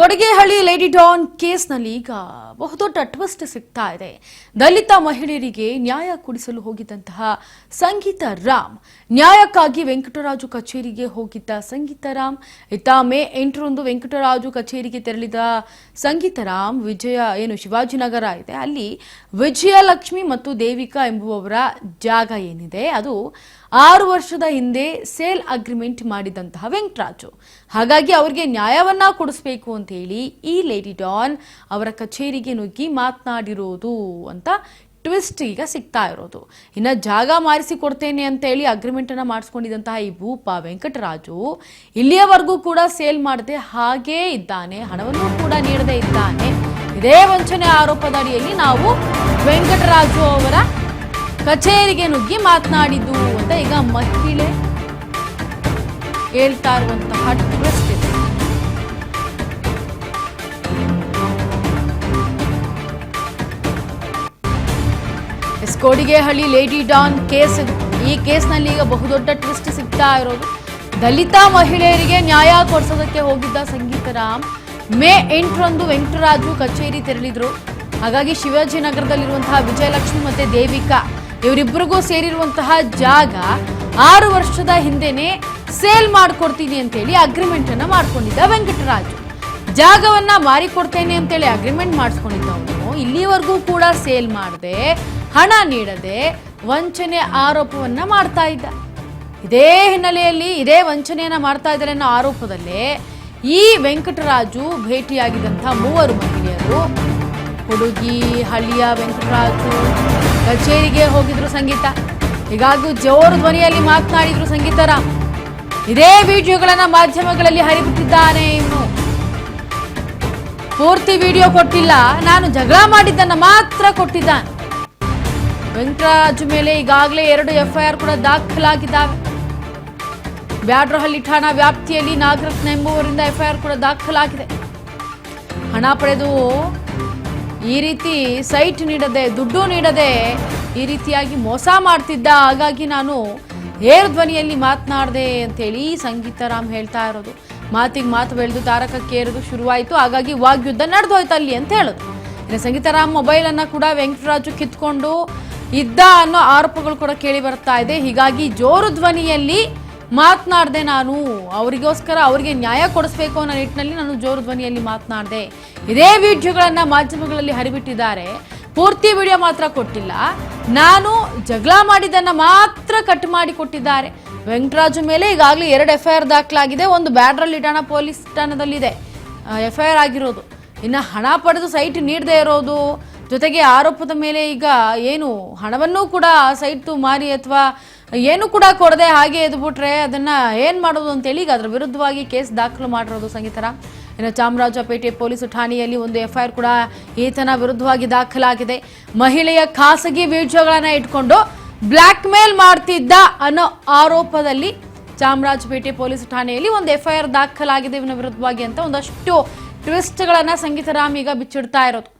Kodigehalli lady Don ಕೇಸ್ನಲ್ಲಿ ಈಗ ಬಹುದೊಡ್ಡ ಟ್ವಿಸ್ಟ್ ಸಿಗ್ತಾ ಇದೆ. ದಲಿತ ಮಹಿಳೆಯರಿಗೆ ನ್ಯಾಯ ಕೊಡಿಸಲು ಹೋಗಿದ್ದಂತಹ ಸಂಗೀತ ರಾಮ್, ನ್ಯಾಯಕ್ಕಾಗಿ ವೆಂಕಟರಾಜು ಕಚೇರಿಗೆ ಹೋಗಿದ್ದ ಸಂಗೀತ ರಾಮ್, ಇತ್ತ ಮೇ 8ರಂದು ವೆಂಕಟರಾಜು ಕಚೇರಿಗೆ ತೆರಳಿದ ಸಂಗೀತ ರಾಮ್ ಶಿವಾಜಿನಗರ ಇದೆ, ಅಲ್ಲಿ ವಿಜಯಲಕ್ಷ್ಮಿ ಮತ್ತು ದೇವಿಕಾ ಎಂಬುವವರ ಜಾಗ ಏನಿದೆ ಅದು 6 ವರ್ಷದ ಹಿಂದೆ ಸೇಲ್ ಅಗ್ರಿಮೆಂಟ್ ಮಾಡಿದಂತಹ ವೆಂಕಟರಾಜು. ಹಾಗಾಗಿ ಅವರಿಗೆ ನ್ಯಾಯವನ್ನ ಕೊಡಿಸಬೇಕು ಅಂತ ಹೇಳಿ ಈ ಲೇಡಿ ಡಾನ್ ಅವರ ಕಚೇರಿಗೆ ನುಗ್ಗಿ ಮಾತನಾಡಿರೋದು ಅಂತ ಟ್ವಿಸ್ಟ್ ಈಗ ಸಿಗ್ತಾ ಇರೋದು. ಇನ್ನು ಜಾಗ ಮಾರಿಸಿ ಕೊಡ್ತೇನೆ ಅಂತ ಹೇಳಿ ಅಗ್ರಿಮೆಂಟ್ ಅನ್ನ ಮಾಡಿಸ್ಕೊಂಡಿದ್ದಂತಹ ಈ ಭೂಪ ವೆಂಕಟರಾಜು ಇಲ್ಲಿಯವರೆಗೂ ಕೂಡ ಸೇಲ್ ಮಾಡದೆ ಹಾಗೇ ಇದ್ದಾನೆ, ಹಣವನ್ನು ಕೂಡ ನೀಡದೇ ಇದ್ದಾನೆ. ಇದೇ ವಂಚನೆ ಆರೋಪದ ಅಡಿಯಲ್ಲಿ ನಾವು ವೆಂಕಟರಾಜು ಅವರ ಕಚೇರಿಗೆ ನುಗ್ಗಿ ಮಾತನಾಡಿದ್ದು ಅಂತ ಈಗ ಮಹಿಳೆ ಹೇಳ್ತಾ ಇರುವಂತಹ ಟ್ವಿಸ್ಟ್ ಇದೆ. ಕೊಡಗೇಹಳ್ಳಿ ಲೇಡಿ ಡಾನ್ ಕೇಸ್, ಈ ಕೇಸ್ನಲ್ಲಿ ಈಗ ಬಹುದೊಡ್ಡ ಟ್ವಿಸ್ಟ್ ಸಿಗ್ತಾ ಇರೋದು. ದಲಿತ ಮಹಿಳೆಯರಿಗೆ ನ್ಯಾಯ ಕೊಡಿಸೋದಕ್ಕೆ ಹೋಗಿದ್ದ ಸಂಗೀತ ರಾಮ್ ಮೇ 8ರಂದು ವೆಂಕಟರಾಜು ಕಚೇರಿ ತೆರಳಿದ್ರು. ಹಾಗಾಗಿ ಶಿವಾಜಿನಗರದಲ್ಲಿರುವಂತಹ ವಿಜಯಲಕ್ಷ್ಮಿ ಮತ್ತೆ ದೇವಿಕಾ ಇವರಿಬ್ಬರಿಗೂ ಸೇರಿರುವಂತಹ ಜಾಗ 6 ವರ್ಷದ ಹಿಂದೆನೆ ಸೇಲ್ ಮಾಡಿಕೊಡ್ತೀನಿ ಅಂತೇಳಿ ಅಗ್ರಿಮೆಂಟ್ ಅನ್ನ ಮಾಡ್ಕೊಂಡಿದ್ದ ವೆಂಕಟರಾಜು. ಜಾಗವನ್ನ ಮಾರಿಕೊಡ್ತೇನೆ ಅಂತೇಳಿ ಅಗ್ರಿಮೆಂಟ್ ಮಾಡಿಸ್ಕೊಂಡಿದ್ದವನು ಇಲ್ಲಿವರೆಗೂ ಕೂಡ ಸೇಲ್ ಮಾಡದೆ, ಹಣ ನೀಡದೆ ವಂಚನೆ ಆರೋಪವನ್ನ ಮಾಡ್ತಾ ಇದ್ದ. ಇದೇ ಹಿನ್ನೆಲೆಯಲ್ಲಿ ಇದೇ ವಂಚನೆಯನ್ನ ಮಾಡ್ತಾ ಇದ್ದಾರೆ ಅನ್ನೋ ಆರೋಪದಲ್ಲೇ ಈ ವೆಂಕಟರಾಜು ಭೇಟಿಯಾಗಿದ್ದಂತಹ 3 ಮಹಿಳೆಯರು ಹುಡುಗಿ ಹಳ್ಳಿಯ ವೆಂಕಟರಾಜು ಕಚೇರಿಗೆ ಹೋಗಿದ್ರು ಸಂಗೀತ. ಹೀಗಾಗಿ ಜೋರು ಧ್ವನಿಯಲ್ಲಿ ಮಾತನಾಡಿದ್ರು ಸಂಗೀತ ರಾಮ್. ಇದೇ ವಿಡಿಯೋಗಳನ್ನ ಮಾಧ್ಯಮಗಳಲ್ಲಿ ಹರಿಬಿಟ್ಟಿದ್ದಾನೆ. ಇವನು ಪೂರ್ತಿ ವಿಡಿಯೋ ಕೊಟ್ಟಿಲ್ಲ, ನಾನು ಜಗಳ ಮಾಡಿದ್ದನ್ನ ಮಾತ್ರ ಕೊಟ್ಟಿದ್ದಾನೆ. ವೆಂಕಟರಾಜು ಮೇಲೆ ಈಗಾಗಲೇ 2 FIR ಕೂಡ ದಾಖಲಾಗಿದ್ದಾವೆ. ಬ್ಯಾಡ್ರಹಳ್ಳಿ ಠಾಣಾ ವ್ಯಾಪ್ತಿಯಲ್ಲಿ ನಾಗರತ್ನ ಎಂಬುವರಿಂದ FIR ಕೂಡ ದಾಖಲಾಗಿದೆ. ಹಣ ಪಡೆದು ಈ ರೀತಿ ಸೈಟ್ ನೀಡದೆ, ದುಡ್ಡು ನೀಡದೆ ಈ ರೀತಿಯಾಗಿ ಮೋಸ ಮಾಡ್ತಿದ್ದ. ಹಾಗಾಗಿ ನಾನು ಏರು ಧ್ವನಿಯಲ್ಲಿ ಮಾತನಾಡಿದೆ ಅಂತೇಳಿ ಸಂಗೀತ ರಾಮ್ ಹೇಳ್ತಾ ಇರೋದು. ಮಾತಿಗೆ ಮಾತು ಬೆಳೆದು ತಾರಕಕ್ಕೇರೋದು ಶುರುವಾಯಿತು. ಹಾಗಾಗಿ ವಾಗ್ಯುದ್ಧ ನಡೆದೋಯ್ತು ಅಲ್ಲಿ ಅಂತ ಹೇಳೋದು. ಇನ್ನು ಸಂಗೀತ ರಾಮ್ ಮೊಬೈಲ್ ಅನ್ನ ಕೂಡ ವೆಂಕಟರಾಜು ಕಿತ್ಕೊಂಡು ಇದ್ದ ಅನ್ನೋ ಆರೋಪಗಳು ಕೂಡ ಕೇಳಿ ಬರ್ತಾ ಇದೆ. ಹೀಗಾಗಿ ಜೋರು ಧ್ವನಿಯಲ್ಲಿ ಮಾತನಾಡಿದೆ, ನಾನು ಅವರಿಗೋಸ್ಕರ ಅವರಿಗೆ ನ್ಯಾಯ ಕೊಡಿಸ್ಬೇಕು ಅನ್ನೋ ನಿಟ್ಟಿನಲ್ಲಿ ನಾನು ಜೋರು ಧ್ವನಿಯಲ್ಲಿ ಮಾತನಾಡಿದೆ. ಇದೇ ವಿಡಿಯೋಗಳನ್ನ ಮಾಧ್ಯಮಗಳಲ್ಲಿ ಹರಿಬಿಟ್ಟಿದ್ದಾರೆ. ಪೂರ್ತಿ ವಿಡಿಯೋ ಮಾತ್ರ ಕೊಟ್ಟಿಲ್ಲ, ನಾನು ಜಗಳ ಮಾಡಿದ್ದನ್ನ ಮಾತ್ರ ಕಟ್ ಮಾಡಿ ಕೊಟ್ಟಿದ್ದಾರೆ. ವೆಂಕಟರಾಜು ಮೇಲೆ ಈಗಾಗಲೇ 2 FIR ದಾಖಲಾಗಿದೆ. ಒಂದು ಬ್ಯಾಡ್ರಹಳ್ಳಿ ಠಾಣಾ ಪೊಲೀಸ್ ಠಾಣಾದಲ್ಲಿದೆ FIR ಆಗಿರೋದು. ಇನ್ನು ಹಣ ಪಡೆದು ಸೈಟ್ ನೀಡದೇ ಇರೋದು ಜೊತೆಗೆ ಆರೋಪದ ಮೇಲೆ ಈಗ ಏನು ಹಣವನ್ನೂ ಕೂಡ ಸೈಟ್ ಮಾರಿ ಅಥವಾ ಏನು ಕೂಡ ಕೊಡದೆ ಹಾಗೆ ಎದ್ಬಿಟ್ರೆ ಅದನ್ನ ಏನ್ ಮಾಡೋದು ಅಂತೇಳಿ ಈಗ ಅದರ ವಿರುದ್ಧವಾಗಿ ಕೇಸ್ ದಾಖಲು ಮಾಡಿರೋದು ಸಂಗೀತರ. ಇನ್ನು ಚಾಮರಾಜಪೇಟೆ ಪೊಲೀಸ್ ಠಾಣೆಯಲ್ಲಿ ಒಂದು FIR ಕೂಡ ಈತನ ವಿರುದ್ಧವಾಗಿ ದಾಖಲಾಗಿದೆ. ಮಹಿಳೆಯ ಖಾಸಗಿ ವಿಡಿಯೋಗಳನ್ನ ಇಟ್ಕೊಂಡು ಬ್ಲ್ಯಾಕ್ ಮೇಲ್ ಮಾಡ್ತಿದ್ದ ಅನ್ನೋ ಆರೋಪದಲ್ಲಿ ಚಾಮರಾಜಪೇಟೆ ಪೊಲೀಸ್ ಠಾಣೆಯಲ್ಲಿ ಒಂದು FIR ದಾಖಲಾಗಿದೆ ಇವನ ವಿರುದ್ಧವಾಗಿ ಅಂತ ಒಂದಷ್ಟು ಟ್ವಿಸ್ಟ್ಗಳನ್ನ ಸಂಗೀತ ರಾಮ್ ಈಗ ಬಿಚ್ಚಿಡ್ತಾ ಇರೋದು.